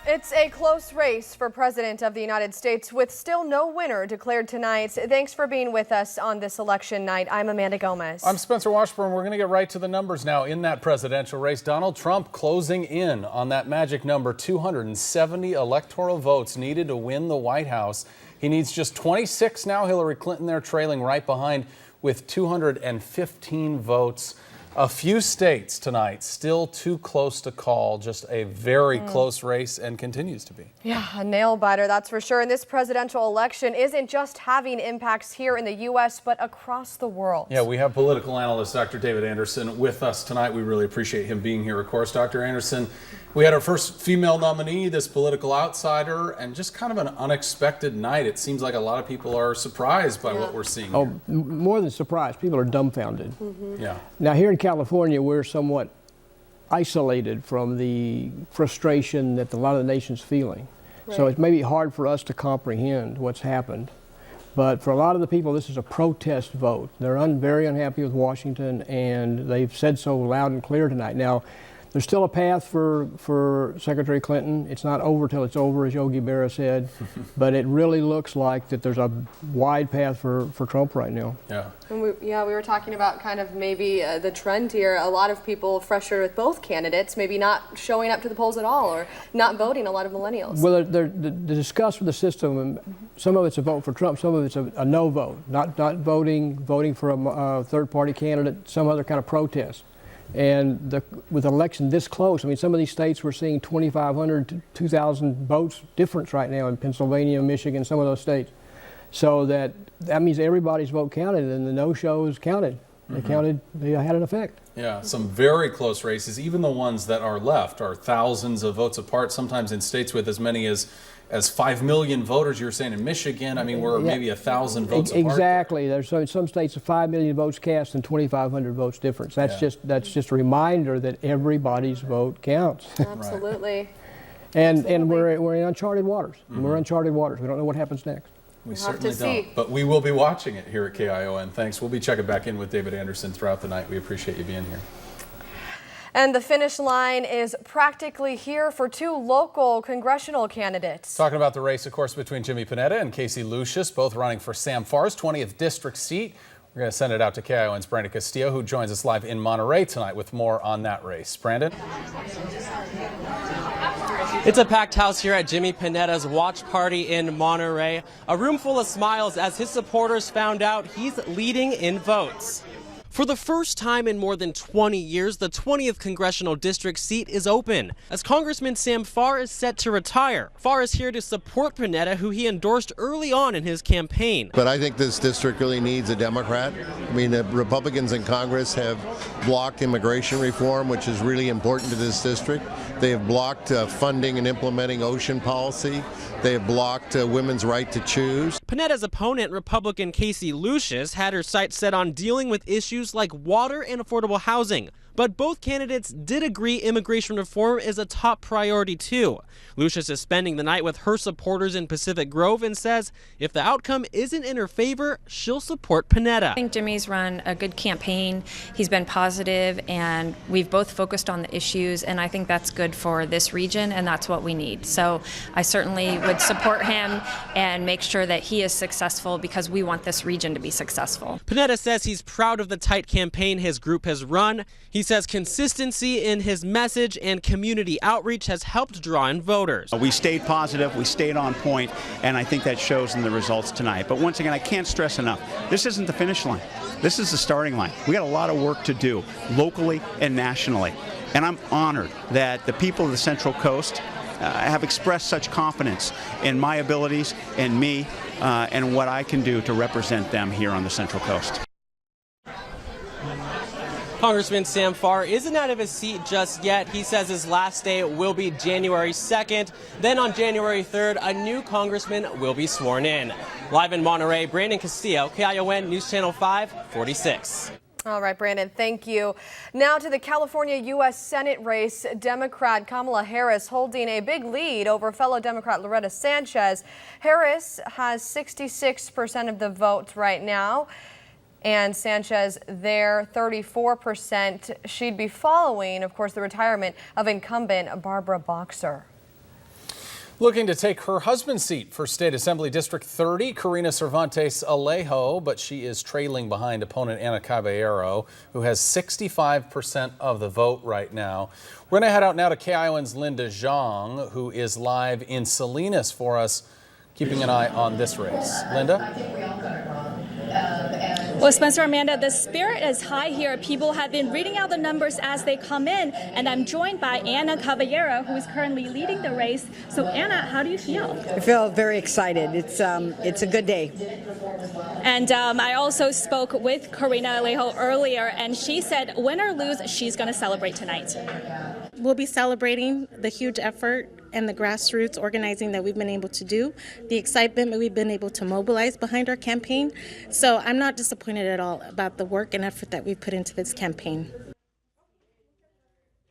It's a close race for President of the United States with still no winner declared tonight. Thanks for being with us on this election night. I'm Amanda Gomez. I'm Spencer Washburn. We're going to get right to the numbers now in that presidential race. Donald Trump closing in on that magic number, 270 electoral votes needed to win the White House. He needs just 26 now. Hillary Clinton there trailing right behind with 215 votes. A few states tonight still too close to call, just a very close race and continues to be. Yeah, a nail biter, that's for sure. And this presidential election isn't just having impacts here in the U.S., but across the world. Yeah, we have political analyst Dr. David Anderson with us tonight. We really appreciate him being here, of course. Dr. Anderson, we had our first female nominee, this political outsider, and just kind of an unexpected night. It seems like a lot of people are surprised by what we're seeing here. Oh, more than surprised. People are dumbfounded. Yeah. Now, here in California, we're somewhat isolated from the frustration that a lot of the nation's feeling. Right. So it may be hard for us to comprehend what's happened. But for a lot of the people, this is a protest vote. They're very unhappy with Washington, and they've said so loud and clear tonight. Now, there's still a path for Secretary Clinton. It's not over till it's over, as Yogi Berra said. But it really looks like that there's a wide path for Trump right now. Yeah. And we were talking about kind of maybe the trend here. A lot of people frustrated with both candidates, maybe not showing up to the polls at all or not voting, a lot of millennials. Well, the disgust with the system, some of it's a vote for Trump, some of it's a no vote, not voting for a third-party candidate, some other kind of protest. And with an election this close, I mean, some of these states we're seeing 2,500 to 2,000 votes difference right now in Pennsylvania, Michigan, some of those states. So that means everybody's vote counted, and the no-shows counted. They had an effect. Yeah, some very close races. Even the ones that are left are thousands of votes apart, sometimes in states with as many as 5 million voters. You were saying in Michigan, I mean, we're maybe 1,000 votes apart. Exactly. There's in some states 5 million votes cast and 2,500 votes difference. That's just a reminder that everybody's vote counts. Absolutely. And we're in uncharted waters. We're uncharted waters. We don't know what happens next. We certainly don't. But we will be watching it here at KION. Thanks. We'll be checking back in with David Anderson throughout the night. We appreciate you being here. And the finish line is practically here for two local congressional candidates. Talking about the race, of course, between Jimmy Panetta and Casey Lucius, both running for Sam Farr's 20th district seat. We're going to send it out to KION's Brandon Castillo, who joins us live in Monterey tonight with more on that race. Brandon? It's a packed house here at Jimmy Panetta's watch party in Monterey. A room full of smiles as his supporters found out he's leading in votes. For the first time in more than 20 years, the 20th congressional district seat is open, as Congressman Sam Farr is set to retire. Farr is here to support Panetta, who he endorsed early on in his campaign. But I think this district really needs a Democrat. I mean, the Republicans in Congress have blocked immigration reform, which is really important to this district. They have blocked funding and implementing ocean policy. They have blocked women's right to choose. Panetta's opponent, Republican Casey Lucius, had her sights set on dealing with issues like water and affordable housing. But both candidates did agree immigration reform is a top priority too. Lucius is spending the night with her supporters in Pacific Grove and says if the outcome isn't in her favor, she'll support Panetta. I think Jimmy's run a good campaign. He's been positive, and we've both focused on the issues, and I think that's good for this region, and that's what we need. So I certainly would support him and make sure that he is successful because we want this region to be successful. Panetta says he's proud of the tight campaign his group has run. He says consistency in his message and community outreach has helped draw in voters. We stayed positive, we stayed on point, and I think that shows in the results tonight. But once again, I can't stress enough, this isn't the finish line. This is the starting line. We got a lot of work to do, locally and nationally. And I'm honored that the people of the Central Coast have expressed such confidence in my abilities and me and what I can do to represent them here on the Central Coast. Congressman Sam Farr isn't out of his seat just yet. He says his last day will be January 2nd. Then on January 3rd, a new congressman will be sworn in. Live in Monterey, Brandon Castillo, KION News Channel 5, 46. All right, Brandon, thank you. Now to the California U.S. Senate race. Democrat Kamala Harris holding a big lead over fellow Democrat Loretta Sanchez. Harris has 66% of the vote right now, and Sanchez there 34%. She'd be following, of course, the retirement of incumbent Barbara Boxer. Looking to take her husband's seat for State Assembly District 30, Karina Cervantes Alejo, but she is trailing behind opponent Ana Caballero, who has 65% of the vote right now. We're going to head out now to KION's Linda Zhang, who is live in Salinas for us, keeping an eye on this race. Linda? Well, Spencer, Amanda, the spirit is high here. People have been reading out the numbers as they come in, and I'm joined by Ana Caballero, who is currently leading the race. So, Ana, how do you feel? I feel very excited. It's a good day. And I also spoke with Karina Alejo earlier, and she said, win or lose, she's going to celebrate tonight. We'll be celebrating the huge effort and the grassroots organizing that we've been able to do, the excitement that we've been able to mobilize behind our campaign. So I'm not disappointed at all about the work and effort that we've put into this campaign.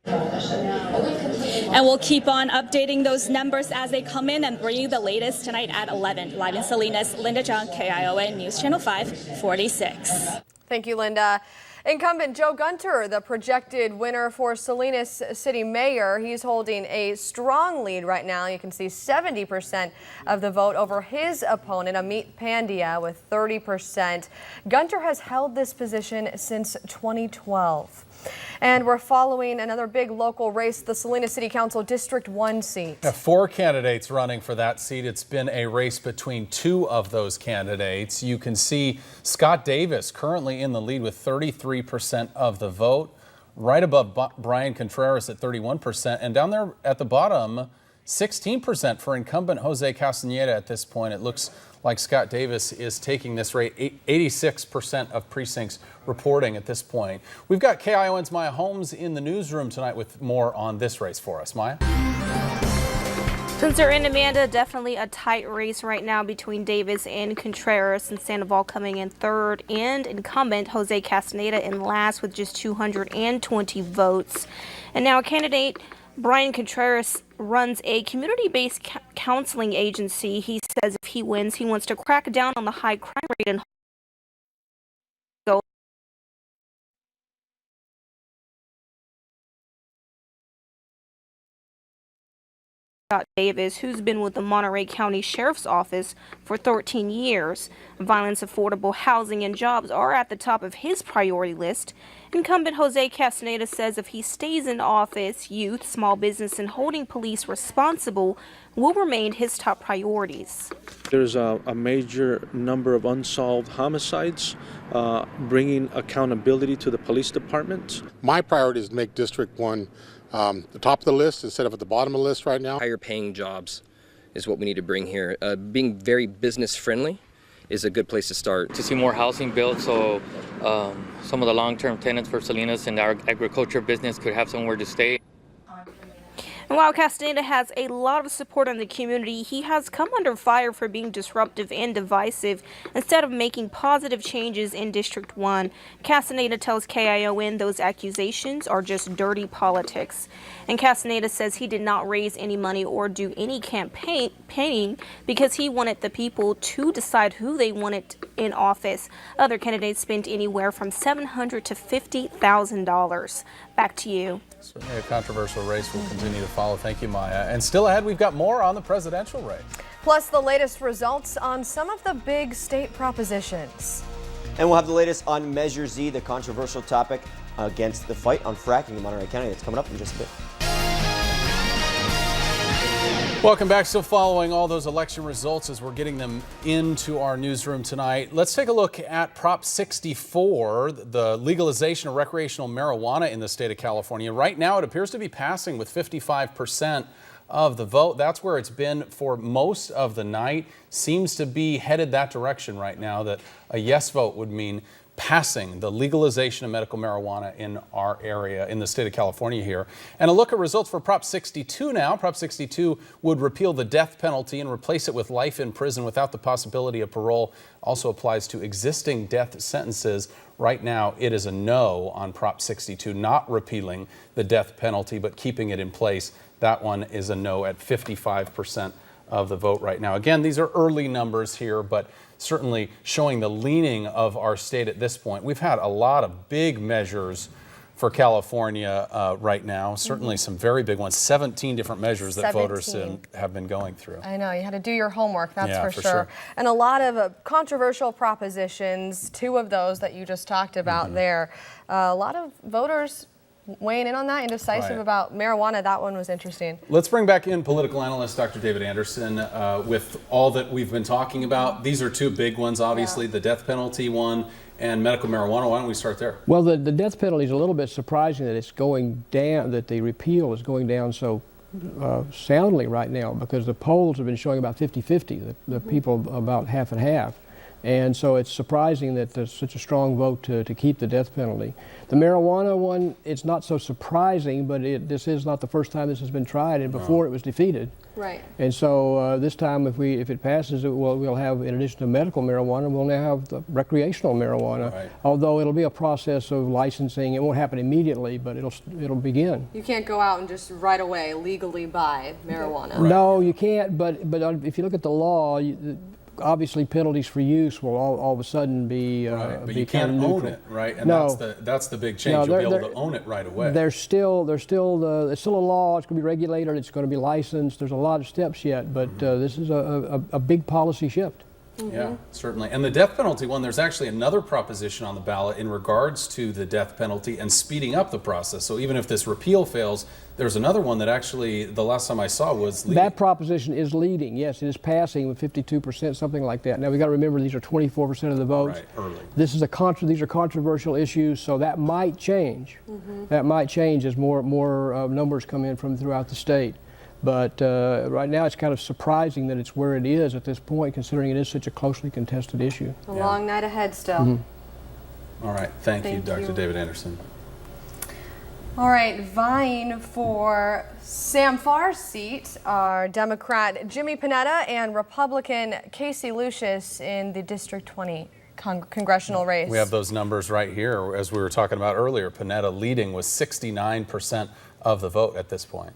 And we'll keep on updating those numbers as they come in and bring you the latest tonight at 11. Live in Salinas, Linda Zhang, KION News Channel 5, 46. Thank you, Linda. Incumbent Joe Gunter, the projected winner for Salinas City Mayor, he's holding a strong lead right now. You can see 70% of the vote over his opponent, Amit Pandya, with 30%. Gunter has held this position since 2012. And we're following another big local race, the Salinas City Council District 1 seat. 4 candidates running for that seat. It's been a race between 2 of those candidates. You can see Scott Davis currently in the lead with 33% of the vote, right above Brian Contreras at 31%, and down there at the bottom, 16% for incumbent Jose Castaneda at this point. It looks like Scott Davis is taking this rate. 86% of precincts reporting at this point. We've got KION's Maya Holmes in the newsroom tonight with more on this race for us. Maya? Spencer and Amanda, definitely a tight race right now between Davis and Contreras, and Sandoval coming in third, and incumbent Jose Castaneda in last with just 220 votes. And now candidate Brian Contreras runs a community-based counseling agency. He says if he wins, he wants to crack down on the high crime rate and Scott Davis, who's been with the Monterey County Sheriff's Office for 13 years. Violence, affordable housing, and jobs are at the top of his priority list. Incumbent Jose Castaneda says if he stays in office, youth, small business, and holding police responsible will remain his top priorities. There's a major number of unsolved homicides, bringing accountability to the police department. My priority is to make District 1 the top of the list instead of at the bottom of the list right now. Higher paying jobs is what we need to bring here. Being very business friendly is a good place to start. To see more housing built so some of the long-term tenants for Salinas and our agriculture business could have somewhere to stay. And while Castaneda has a lot of support in the community, he has come under fire for being disruptive and divisive instead of making positive changes in District 1. Castaneda tells KION those accusations are just dirty politics. And Castaneda says he did not raise any money or do any campaigning because he wanted the people to decide who they wanted in office. Other candidates spent anywhere from $700,000 to $50,000. Back to you. Certainly a controversial race we'll continue to follow. Thank you, Maya. And still ahead, we've got more on the presidential race. Plus the latest results on some of the big state propositions. And we'll have the latest on Measure Z, the controversial topic against the fight on fracking in Monterey County. That's coming up in just a bit. Welcome back. Still following all those election results as we're getting them into our newsroom tonight. Let's take a look at Prop 64, the legalization of recreational marijuana in the state of California. Right now, it appears to be passing with 55% of the vote. That's where it's been for most of the night. Seems to be headed that direction right now, that a yes vote would mean passing the legalization of medical marijuana in our area, in the state of California here. And a look at results for Prop 62 now. Prop 62 would repeal the death penalty and replace it with life in prison without the possibility of parole. Also applies to existing death sentences. Right now, it is a no on Prop 62, not repealing the death penalty, but keeping it in place. That one is a no at 55% of the vote right now. Again, these are early numbers here, but certainly showing the leaning of our state at this point. We've had a lot of big measures for California right now. Certainly some very big ones, 17 different measures that voters have been going through. I know, you had to do your homework, that's Yeah, for for sure. sure. And a lot of controversial propositions, 2 of those that you just talked about there. A lot of voters weighing in on that, indecisive about marijuana. That one was interesting. Let's bring back in political analyst Dr. David Anderson with all that we've been talking about. These are 2 big ones, obviously, the death penalty one and medical marijuana. Why don't we start there? Well, the death penalty is a little bit surprising that it's going down, that the repeal is going down so soundly right now, because the polls have been showing about 50-50, the people about half and half. And so it's surprising that there's such a strong vote to keep the death penalty. The marijuana one, it's not so surprising, but this is not the first time this has been tried, and before it was defeated. Right. And so this time, if it passes, we'll have, in addition to medical marijuana, we'll now have the recreational marijuana. Right. Although it'll be a process of licensing, it won't happen immediately, but it'll begin. You can't go out and just right away legally buy marijuana. Right. No, you can't. But if you look at the law, obviously penalties for use will all of a sudden be but you can't own it, right? And that's the big change. No, You'll be able to own it right away. It's still a law. It's going to be regulated. It's going to be licensed. There's a lot of steps yet, but this is a big policy shift. Yeah, certainly. And the death penalty one, there's actually another proposition on the ballot in regards to the death penalty and speeding up the process. So even if this repeal fails, there's another one that actually, the last time I saw, was leading. That proposition is leading. Yes, it is passing with 52%, something like that. Now we got to remember these are 24% of the votes. Right, early. These are controversial issues, so that might change. That might change as more numbers come in from throughout the state. But right now it's kind of surprising that it's where it is at this point, considering it is such a closely contested issue. A long night ahead still. All right. Thank you, Dr. David Anderson. All right, vying for Sam Farr's seat are Democrat Jimmy Panetta and Republican Casey Lucius in the District 20 congressional race. We have those numbers right here. As we were talking about earlier, Panetta leading with 69% of the vote at this point.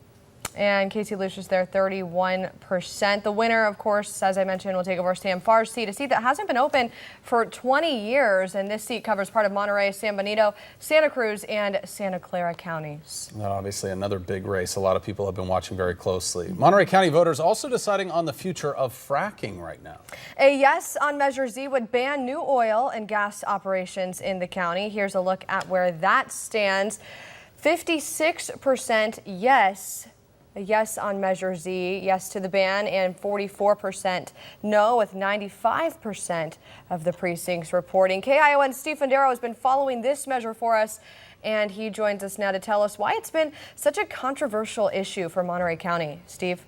And Casey Lucius there, 31%. The winner, of course, as I mentioned, will take over Sam Farr's seat, a seat that hasn't been open for 20 years. And this seat covers part of Monterey, San Benito, Santa Cruz, and Santa Clara counties. Obviously, another big race. A lot of people have been watching very closely. Monterey County voters also deciding on the future of fracking right now. A yes on Measure Z would ban new oil and gas operations in the county. Here's a look at where that stands. 56% yes. A yes on Measure Z, yes to the ban, and 44% no, with 95% of the precincts reporting. KION Steve Fondero has been following this measure for us, and he joins us now to tell us why it's been such a controversial issue for Monterey County. Steve?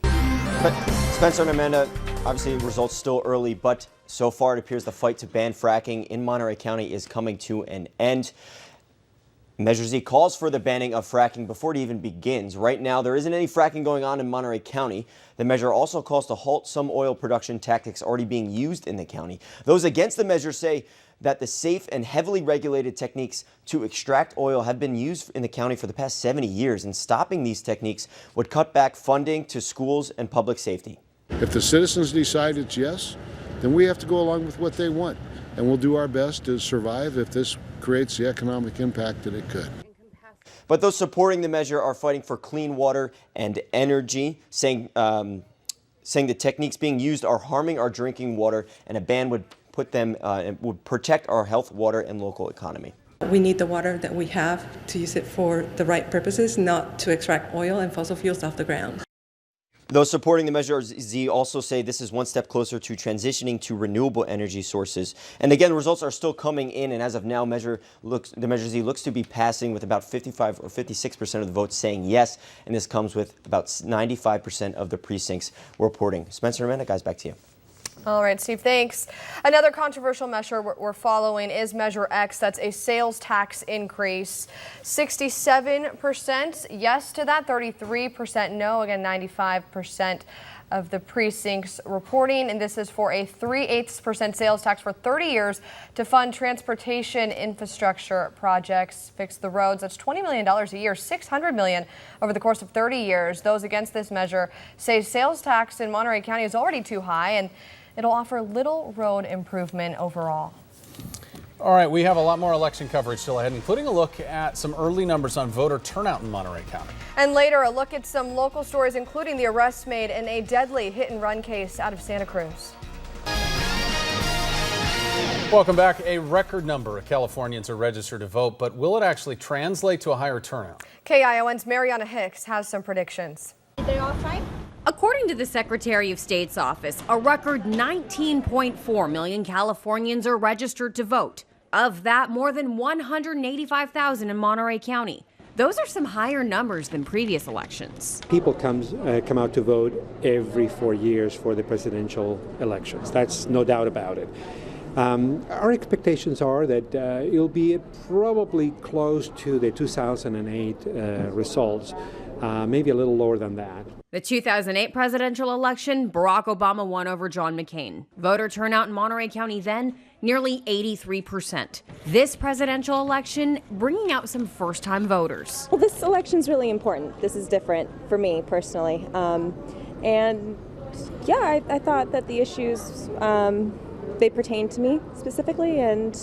Spencer and Amanda, obviously results still early, but so far it appears the fight to ban fracking in Monterey County is coming to an end. Measure Z calls for the banning of fracking before it even begins. Right now, there isn't any fracking going on in Monterey County. The measure also calls to halt some oil production tactics already being used in the county. Those against the measure say that the safe and heavily regulated techniques to extract oil have been used in the county for the past 70 years, and stopping these techniques would cut back funding to schools and public safety. If the citizens decide it's yes, then we have to go along with what they want, and we'll do our best to survive if this creates the economic impact that it could. But those supporting the measure are fighting for clean water and energy, saying the techniques being used are harming our drinking water, and a ban would would protect our health, water, and local economy. We need the water that we have to use it for the right purposes, not to extract oil and fossil fuels off the ground. Those supporting the Measure Z also say this is one step closer to transitioning to renewable energy sources. And again, the results are still coming in, and as of now, the Measure Z looks to be passing with about 55 or 56% of the votes saying yes, and this comes with about 95% of the precincts reporting. Spencer and Amanda, guys, back to you. All right, Steve, thanks. Another controversial measure we're following is Measure X. That's a sales tax increase. 67% yes to that, 33% no. Again, 95% of the precincts reporting. And this is for a 3/8% sales tax for 30 years to fund transportation infrastructure projects, fix the roads. That's $20 million a year, $600 million over the course of 30 years. Those against this measure say sales tax in Monterey County is already too high, and it'll offer little road improvement overall. All right, we have a lot more election coverage still ahead, including a look at some early numbers on voter turnout in Monterey County. And later, a look at some local stories, including the arrest made in a deadly hit-and-run case out of Santa Cruz. Welcome back. A record number of Californians are registered to vote, but will it actually translate to a higher turnout? KION's Mariana Hicks has some predictions. They all fine? According to the Secretary of State's office, a record 19.4 million Californians are registered to vote. Of that, more than 185,000 in Monterey County. Those are some higher numbers than previous elections. People come out to vote every 4 years for the presidential elections. That's no doubt about it. Our expectations are that it'll be probably close to the 2008 results, maybe a little lower than that. The 2008 presidential election, Barack Obama won over John McCain. Voter turnout in Monterey County then, nearly 83%. This presidential election bringing out some first-time voters. Well, this election's really important. This is different for me personally. And yeah, I thought that the issues, they pertain to me specifically, and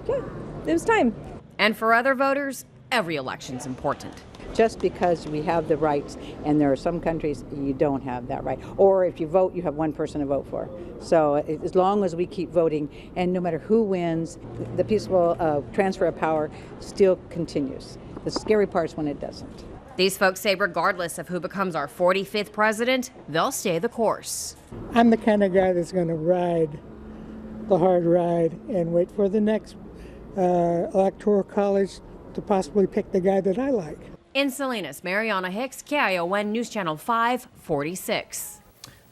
yeah, it was time. And for other voters, every election's important. Just because we have the rights, and there are some countries you don't have that right. Or if you vote, you have one person to vote for. So as long as we keep voting, and no matter who wins, the peaceful transfer of power still continues. The scary part is when it doesn't. These folks say regardless of who becomes our 45th president, they'll stay the course. I'm the kind of guy that's going to ride the hard ride and wait for the next electoral college to possibly pick the guy that I like. In Salinas, Mariana Hicks, KION News Channel 546.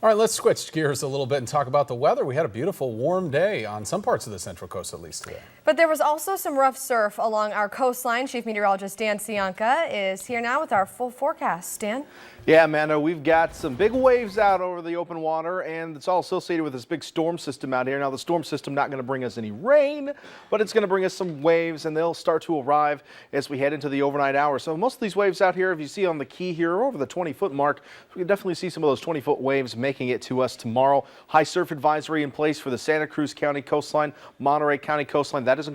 All right, let's switch gears a little bit and talk about the weather. We had a beautiful warm day on some parts of the Central Coast, at least today. But there was also some rough surf along our coastline. Chief Meteorologist Dan Cianca is here now with our full forecast. Dan? Yeah, Amanda, we've got some big waves out over the open water, and it's all associated with this big storm system out here. Now, the storm system not going to bring us any rain, but it's going to bring us some waves, and they'll start to arrive as we head into the overnight hours. So most of these waves out here, if you see on the key here, are over the 20-foot mark. We can definitely see some of those 20-foot waves making it to us tomorrow. High surf advisory in place for the Santa Cruz County coastline, Monterey County coastline. That does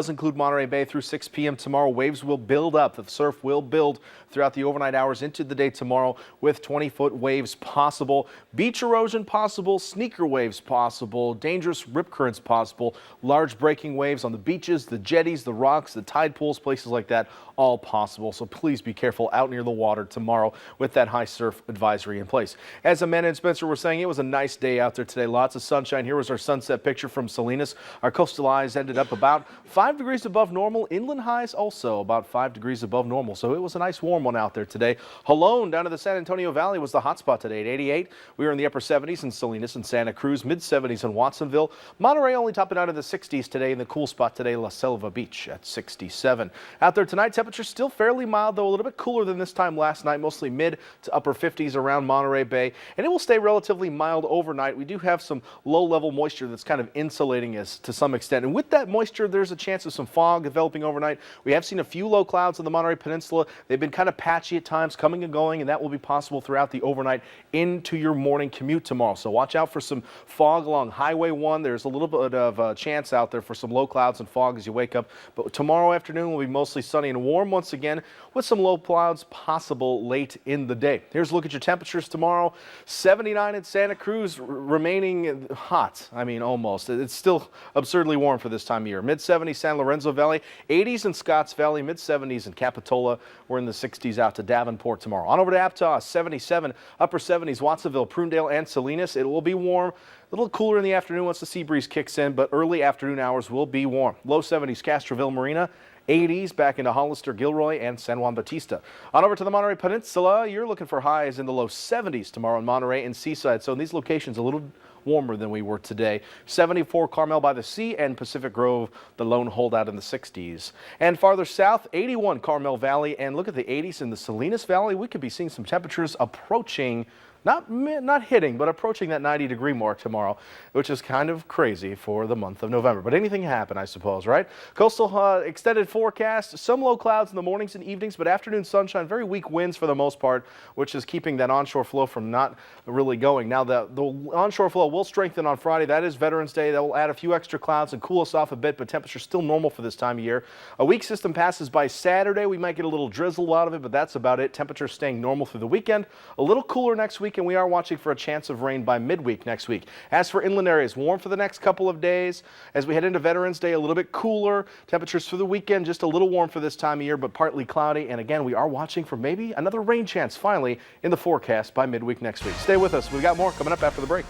include Monterey Bay through 6 p.m. tomorrow. Waves will build up. The surf will build throughout the overnight hours into the day tomorrow, with 20-foot waves possible, beach erosion possible, sneaker waves possible, dangerous rip currents possible, large breaking waves on the beaches, the jetties, the rocks, the tide pools, places like that, all possible. So please be careful out near the water tomorrow with that high surf advisory in place. As Amanda and Spencer were saying, it was a nice day out there today. Lots of sunshine. Here was our sunset picture from Salinas. Our coastal highs ended up about 5 degrees above normal. Inland highs also about 5 degrees above normal. So it was a nice warm one out there today. Halone down to the San Antonio Valley was the hot spot today at 88. We were in the upper 70s in Salinas and Santa Cruz, mid 70s in Watsonville. Monterey only topping out in the 60s today, and the cool spot today, La Selva Beach at 67. Out there tonight, temperatures still fairly mild, though a little bit cooler than this time last night, mostly mid to upper 50s around Monterey Bay, and it will stay relatively mild overnight. We do have some low-level moisture that's kind of insulating us to some extent, and with that moisture, there's a chance of some fog developing overnight. We have seen a few low clouds in the Monterey Peninsula. They've been kind of patchy at times, coming and going, and that will be possible throughout the overnight into your morning commute tomorrow. So watch out for some fog along Highway 1. There's a little bit of a chance out there for some low clouds and fog as you wake up. But tomorrow afternoon will be mostly sunny and warm once again, with some low clouds possible late in the day. Here's a look at your temperatures tomorrow. 79 in Santa Cruz, remaining hot. I mean, almost. It's still absurdly warm for this time of year. Mid-70s San Lorenzo Valley, 80s in Scotts Valley, mid-70s in Capitola. We're in the 60s out to Davenport tomorrow. On over to Aptos, 77, upper 70s, Watsonville, Prunedale, and Salinas. It will be warm. A little cooler in the afternoon once the sea breeze kicks in, but early afternoon hours will be warm. Low 70s, Castroville Marina. 80s back into Hollister, Gilroy, and San Juan Bautista. On over to the Monterey Peninsula, you're looking for highs in the low 70s tomorrow in Monterey and Seaside. So in these locations, a little warmer than we were today. 74 Carmel by the Sea and Pacific Grove, the lone holdout in the 60s. And farther south, 81 Carmel Valley, and look at the 80s in the Salinas Valley. We could be seeing some temperatures approaching not hitting, but approaching that 90-degree mark tomorrow, which is kind of crazy for the month of November. But anything can happen, I suppose, right? Coastal extended forecast, some low clouds in the mornings and evenings, but afternoon sunshine, very weak winds for the most part, which is keeping that onshore flow from not really going. Now, the onshore flow will strengthen on Friday. That is Veterans Day. That will add a few extra clouds and cool us off a bit, but temperatures still normal for this time of year. A weak system passes by Saturday. We might get a little drizzle out of it, but that's about it. Temperatures staying normal through the weekend. A little cooler next week, and we are watching for a chance of rain by midweek next week. As for inland areas, warm for the next couple of days. As we head into Veterans Day, a little bit cooler. Temperatures for the weekend, just a little warm for this time of year, but partly cloudy. And again, we are watching for maybe another rain chance finally in the forecast by midweek next week. Stay with us. We've got more coming up after the break.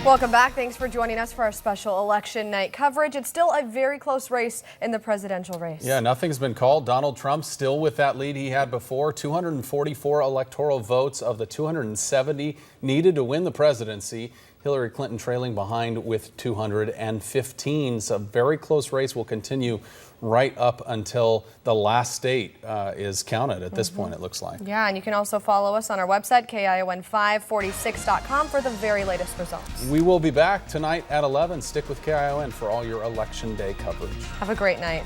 Welcome back. Thanks for joining us for our special election night coverage. It's still a very close race in the presidential race. Yeah, nothing's been called. Donald Trump still with that lead he had before. 244 electoral votes of the 270 needed to win the presidency. Hillary Clinton trailing behind with 215. So a very close race will continue right up until the last state is counted at this point, it looks like. Yeah, and you can also follow us on our website, KION546.com, for the very latest results. We will be back tonight at 11. Stick with KION for all your Election Day coverage. Have a great night.